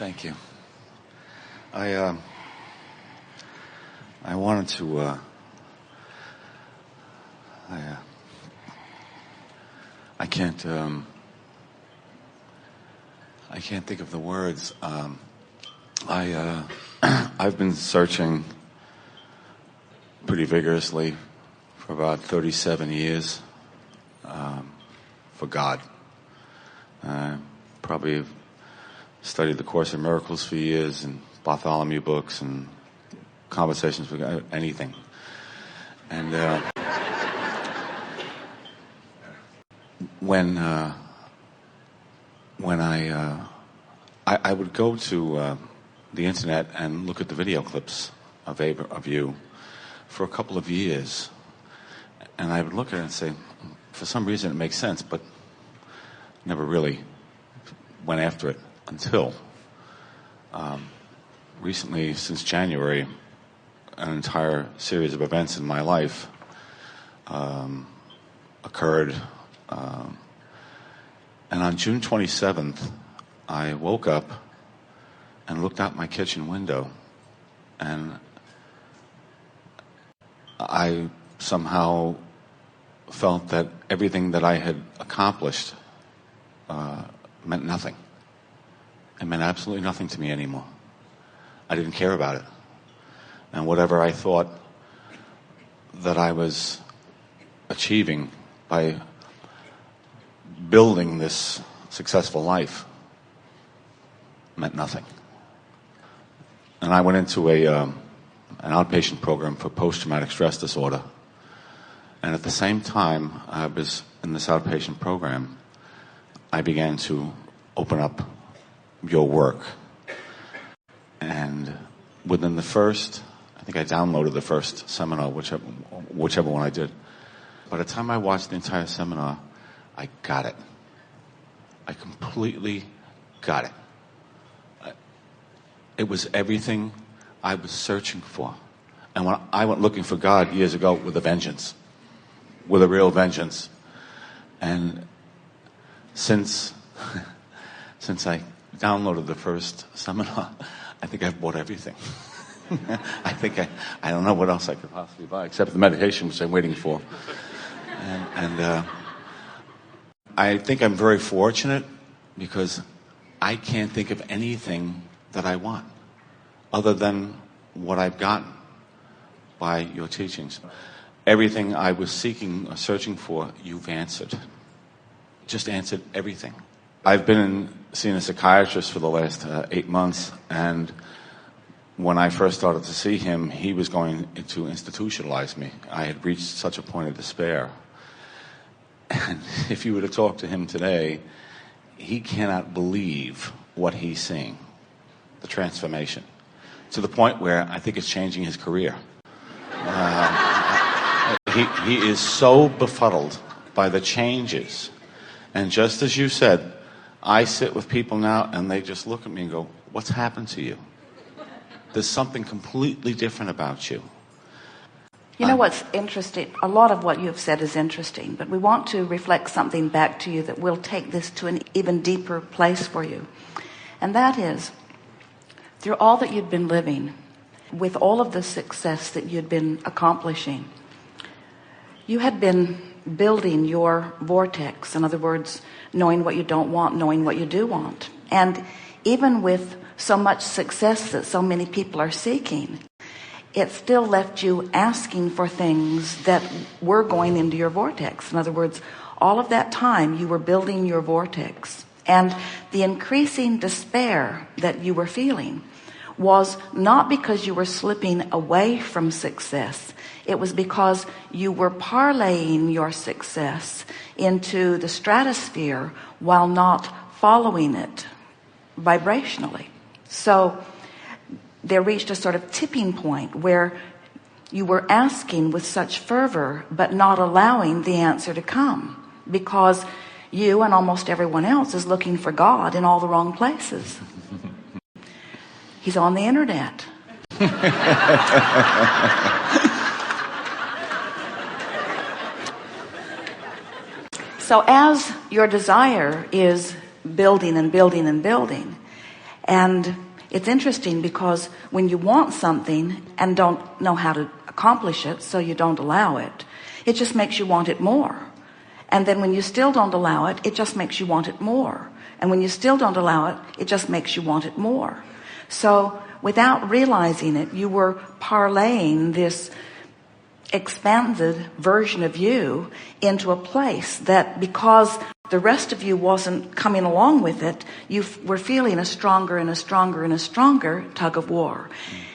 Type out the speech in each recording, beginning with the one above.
Thank you. I wanted to. I can't. I can't think of the words. I've been searching pretty vigorously for about 37 years for God. Probably studied the Course in Miracles for years, and Bartholomew books, and conversations with God, anything. And when I would go to the internet and look at the video clips of you for a couple of years, and I would look at it and say, for some reason it makes sense, but never really went after it until recently, since January, an entire series of events in my life occurred. And on June 27th, I woke up and looked out my kitchen window, and I somehow felt that everything that I had accomplished meant nothing. It meant absolutely nothing to me anymore. I didn't care about it. And whatever I thought that I was achieving by building this successful life meant nothing. And I went into an outpatient program for post-traumatic stress disorder. And at the same time I was in this outpatient program, I began to open up your work. And within the first, I think I downloaded the first seminar, whichever one I did. By the time I watched the entire seminar, I got it. I completely got it. It was everything I was searching for. And when I went looking for God years ago with a vengeance, with a real vengeance. And since I downloaded the first seminar, I think I've bought everything. I don't know what else I could possibly buy except the meditation, which I'm waiting for. And I think I'm very fortunate because I can't think of anything that I want other than what I've gotten by your teachings. Everything I was seeking or searching for, you've answered. Just answered everything. I've been seeing a psychiatrist for the last 8 months, and when I first started to see him, he was going to institutionalize me. I had reached such a point of despair. And if you were to talk to him today, he cannot believe what he's seeing, the transformation, to the point where I think it's changing his career. He is so befuddled by the changes. And just as you said, I sit with people now and they just look at me and go, what's happened to you? There's something completely different about you. You know what's interesting? A lot of what you've said is interesting, but we want to reflect something back to you that will take this to an even deeper place for you. And that is, through all that you'd been living, with all of the success that you'd been accomplishing, you had been building your vortex. In other words, knowing what you don't want, knowing what you do want. And even with so much success that so many people are seeking, it still left you asking for things that were going into your vortex. In other words, all of that time you were building your vortex. And the increasing despair that you were feeling was not because you were slipping away from success. It was because you were parlaying your success into the stratosphere while not following it vibrationally. So there reached a sort of tipping point where you were asking with such fervor but not allowing the answer to come, because you and almost everyone else is looking for God in all the wrong places. He's on the internet. So as your desire is building and building and building, And it's interesting because when you want something and don't know how to accomplish it, so you don't allow it, it just makes you want it more. And then when you still don't allow it, it just makes you want it more. And when you still don't allow it, it just makes you want it more. So without realizing it, you were parlaying this expanded version of you into a place that, because the rest of you wasn't coming along with it, you were feeling a stronger and a stronger and a stronger tug of war.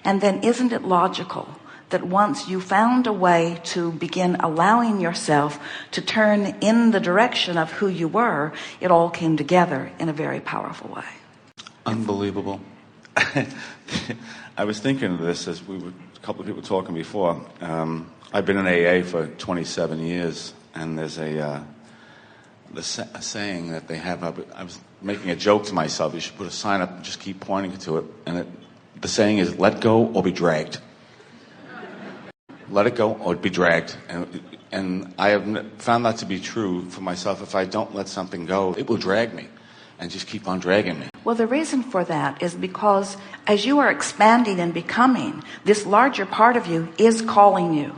And then isn't it logical that once you found a way to begin allowing yourself to turn in the direction of who you were, it all came together in a very powerful way? Unbelievable. I was thinking of this as a couple of people talking before. I've been in AA for 27 years, and there's a saying that they have up. I was making a joke to myself. You should put a sign up and just keep pointing to it. And the saying is, let go or be dragged. Let it go or be dragged. And I have found that to be true for myself. If I don't let something go, it will drag me and just keep on dragging me. Well, the reason for that is because as you are expanding and becoming, this larger part of you is calling you.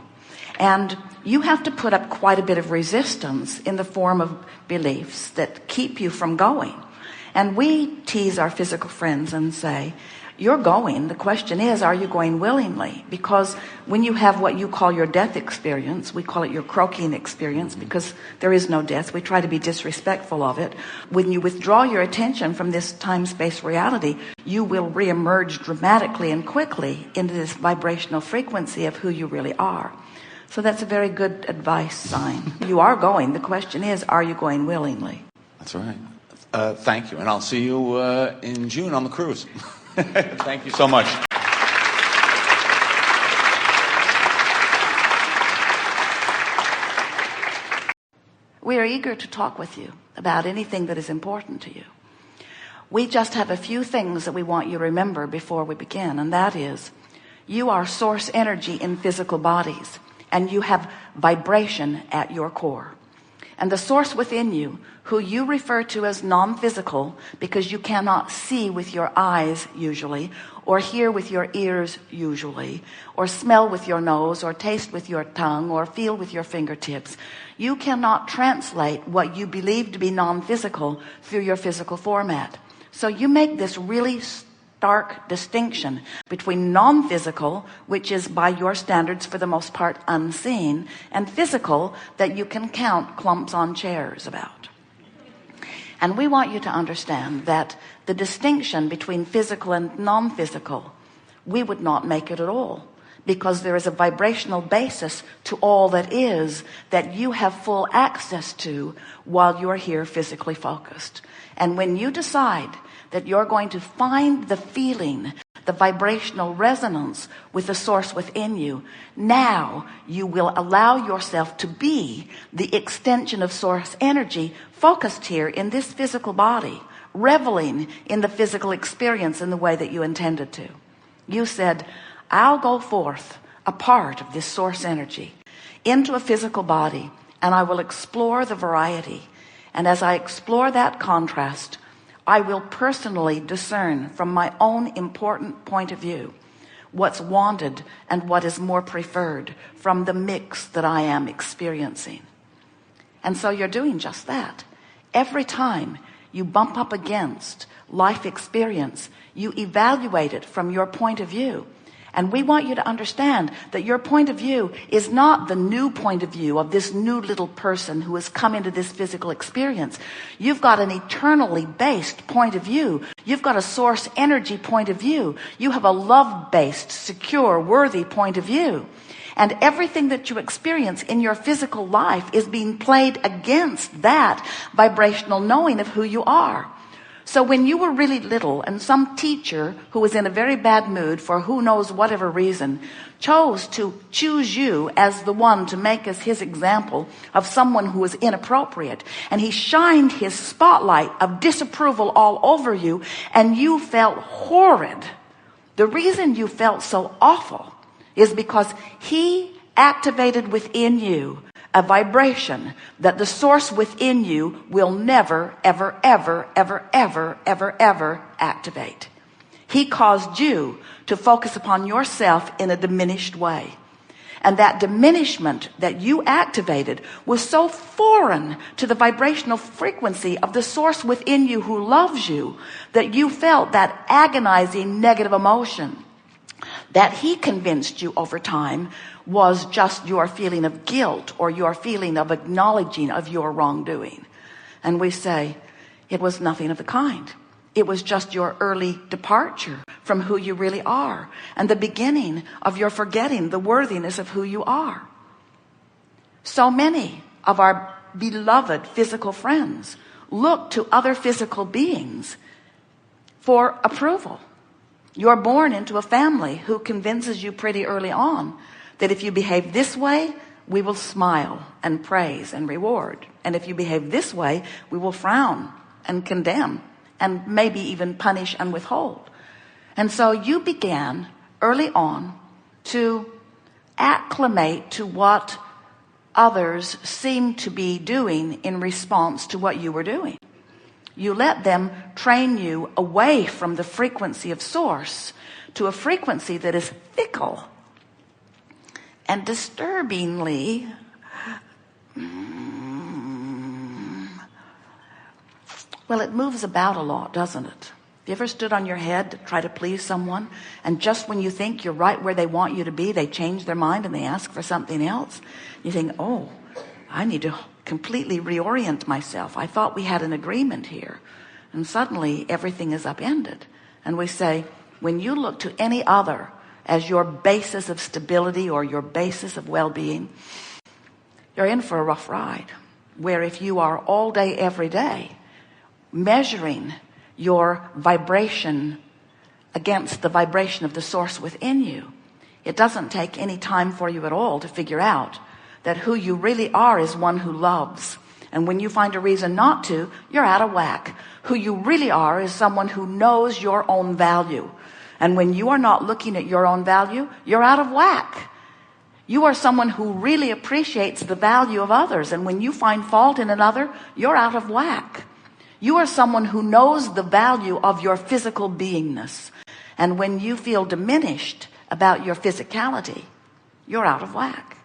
And you have to put up quite a bit of resistance in the form of beliefs that keep you from going. And we tease our physical friends and say, you're going. The question is, are you going willingly? Because when you have what you call your death experience, we call it your croaking experience because there is no death. We try to be disrespectful of it. When you withdraw your attention from this time-space reality, you will reemerge dramatically and quickly into this vibrational frequency of who you really are. So that's a very good advice sign. You are going. The question is, are you going willingly? That's right. Thank you. And I'll see you in June on the cruise. Thank you so much. We are eager to talk with you about anything that is important to you. We just have a few things that we want you to remember before we begin, and that is, you are source energy in physical bodies, and you have vibration at your core. And the source within you, who you refer to as non-physical because you cannot see with your eyes usually, or hear with your ears usually, or smell with your nose, or taste with your tongue, or feel with your fingertips. You cannot translate what you believe to be non-physical through your physical format. So you make this really stark distinction between non-physical, which is by your standards for the most part unseen, and physical that you can count clumps on chairs about. And we want you to understand that the distinction between physical and non-physical, we would not make it at all, because there is a vibrational basis to all that is that you have full access to while you're here physically focused. And when you decide that you're going to find the feeling, the vibrational resonance with the source within you, now you will allow yourself to be the extension of source energy focused here in this physical body, reveling in the physical experience in the way that you intended to. You said, I'll go forth a part of this source energy into a physical body, and I will explore the variety. And as I explore that contrast, I will personally discern from my own important point of view what's wanted and what is more preferred from the mix that I am experiencing. And so you're doing just that. Every time you bump up against life experience, you evaluate it from your point of view. And we want you to understand that your point of view is not the new point of view of this new little person who has come into this physical experience. You've got an eternally based point of view. You've got a source energy point of view. You have a love-based, secure, worthy point of view. And everything that you experience in your physical life is being played against that vibrational knowing of who you are. So when you were really little and some teacher who was in a very bad mood for who knows whatever reason chose to choose you as the one to make as his example of someone who was inappropriate, and he shined his spotlight of disapproval all over you, and you felt horrid, the reason you felt so awful is because he activated within you a vibration that the source within you will never, ever, ever, ever, ever, ever, ever activate. He caused you to focus upon yourself in a diminished way. And that diminishment that you activated was so foreign to the vibrational frequency of the source within you who loves you, that you felt that agonizing negative emotion that he convinced you over time was just your feeling of guilt or your feeling of acknowledging of your wrongdoing. And we say, it was nothing of the kind. It was just your early departure from who you really are, and the beginning of your forgetting the worthiness of who you are. So many of our beloved physical friends look to other physical beings for approval. You're born into a family who convinces you pretty early on that if you behave this way, we will smile and praise and reward. And if you behave this way, we will frown and condemn and maybe even punish and withhold. And so you began early on to acclimate to what others seemed to be doing in response to what you were doing. You let them train you away from the frequency of source to a frequency that is fickle and disturbingly well, it moves about a lot, doesn't it? You ever stood on your head to try to please someone, and just when you think you're right where they want you to be, they change their mind and they ask for something else? You think, oh, I need to completely reorient myself. I thought we had an agreement here. And suddenly everything is upended. And we say, when you look to any other as your basis of stability or your basis of well-being, you're in for a rough ride. Where if you are all day, every day, measuring your vibration against the vibration of the source within you, it doesn't take any time for you at all to figure out that who you really are is one who loves. And when you find a reason not to, you're out of whack. Who you really are is someone who knows your own value. And when you are not looking at your own value, you're out of whack. You are someone who really appreciates the value of others. And when you find fault in another, you're out of whack. You are someone who knows the value of your physical beingness. And when you feel diminished about your physicality, you're out of whack.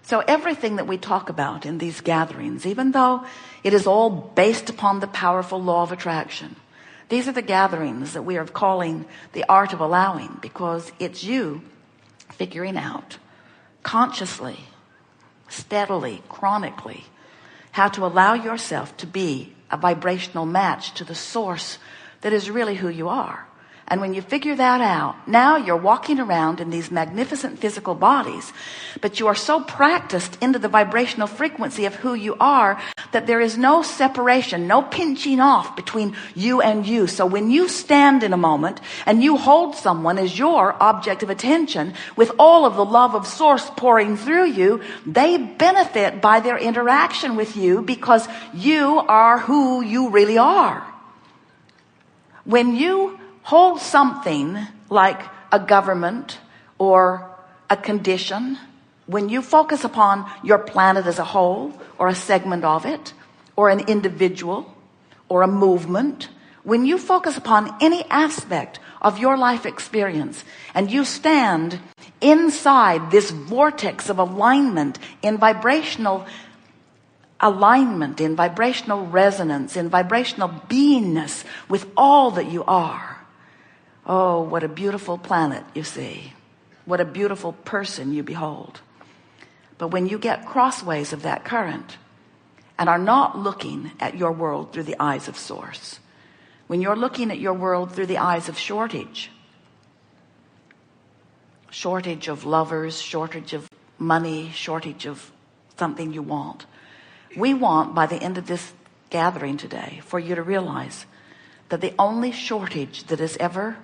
So everything that we talk about in these gatherings, even though it is all based upon the powerful law of attraction, these are the gatherings that we are calling the art of allowing, because it's you figuring out consciously, steadily, chronically, how to allow yourself to be a vibrational match to the source that is really who you are. And when you figure that out, now you're walking around in these magnificent physical bodies, but you are so practiced into the vibrational frequency of who you are that there is no separation, no pinching off between you and you. So when you stand in a moment and you hold someone as your object of attention with all of the love of source pouring through you, they benefit by their interaction with you because you are who you really are. When you hold something like a government or a condition, when you focus upon your planet as a whole or a segment of it or an individual or a movement, when you focus upon any aspect of your life experience and you stand inside this vortex of alignment, in vibrational alignment, in vibrational resonance, in vibrational beingness with all that you are, oh, what a beautiful planet you see. What a beautiful person you behold. But when you get crossways of that current and are not looking at your world through the eyes of source, when you're looking at your world through the eyes of shortage of lovers, shortage of money, shortage of something you want, we want, by the end of this gathering today, for you to realize that the only shortage that is ever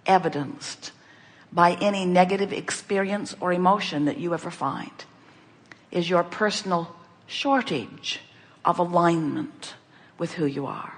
evidenced by any negative experience or emotion that you ever find is your personal shortage of alignment with who you are.